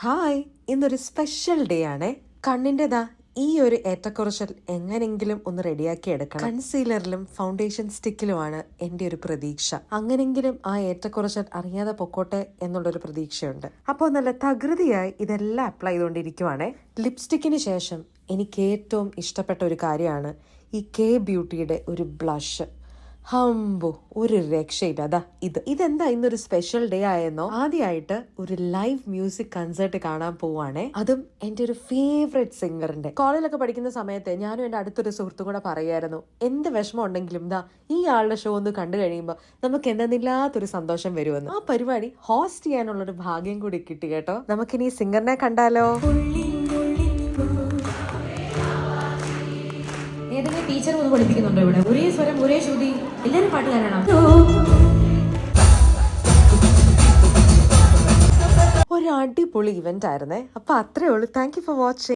Hi, ഇന്നൊരു special day ആണ്. കണ്ണിൻ്റെതാ ഈ ഒരു ഏറ്റക്കുറച്ചിൽ എങ്ങനെങ്കിലും ഒന്ന് റെഡിയാക്കി എടുക്കണം. കൺസീലറിലും ഫൗണ്ടേഷൻ സ്റ്റിക്കിലുമാണ് എൻ്റെ ഒരു പ്രതീക്ഷ. അങ്ങനെങ്കിലും ആ ഏറ്റക്കുറച്ചിൽ അറിയാതെ പൊക്കോട്ടെ എന്നുള്ളൊരു പ്രതീക്ഷയുണ്ട്. അപ്പോൾ നല്ല തകൃതിയായി ഇതെല്ലാം അപ്ലൈ ചെയ്തുകൊണ്ടിരിക്കുവാണേ. ലിപ്സ്റ്റിക്കിന് ശേഷം എനിക്ക് ഏറ്റവും ഇഷ്ടപ്പെട്ട ഒരു കാര്യമാണ് ഈ കെ ബ്യൂട്ടിയുടെ ഒരു ബ്ലഷ്. ഹംബോ, ഒരു രക്ഷയില്ല. അതാ ഇതെന്താ ഇന്നൊരു സ്പെഷ്യൽ ഡേ ആയെന്നോ? ആദ്യമായിട്ട് ഒരു ലൈവ് മ്യൂസിക് കൺസേർട്ട് കാണാൻ പോവാണേ, അതും എൻ്റെ ഒരു ഫേവറേറ്റ് സിംഗറിന്റെ. കോളേജിലൊക്കെ പഠിക്കുന്ന സമയത്ത് ഞാനും എൻ്റെ അടുത്തൊരു സുഹൃത്തും കൂടെ പറയായിരുന്നു, എന്ത് വിഷമം ഉണ്ടെങ്കിലും ദാ ഈ ആളുടെ ഷോ ഒന്ന് കണ്ടു കഴിയുമ്പോൾ നമുക്ക് എന്തെന്നില്ലാത്തൊരു സന്തോഷം വരുമെന്ന്. ആ പരിപാടി ഹോസ്റ്റ് ചെയ്യാനുള്ളൊരു ഭാഗ്യം കൂടി കിട്ടി കേട്ടോ. നമുക്കിനി സിംഗറിനെ കണ്ടാലോ? ഏതെങ്കിലും ടീച്ചർ ഒന്ന് പഠിപ്പിക്കുന്നുണ്ടോ ഇവിടെ? ഒരേ സ്വരം, ഒരേ ശ്രുതി, എല്ലാവരും പാട്ടുകാരാണോ? ഒരു അടിപൊളി ഇവന്റ് ആയിരുന്നേ. അപ്പൊ അത്രേ ഉള്ളൂ. Thank you for watching.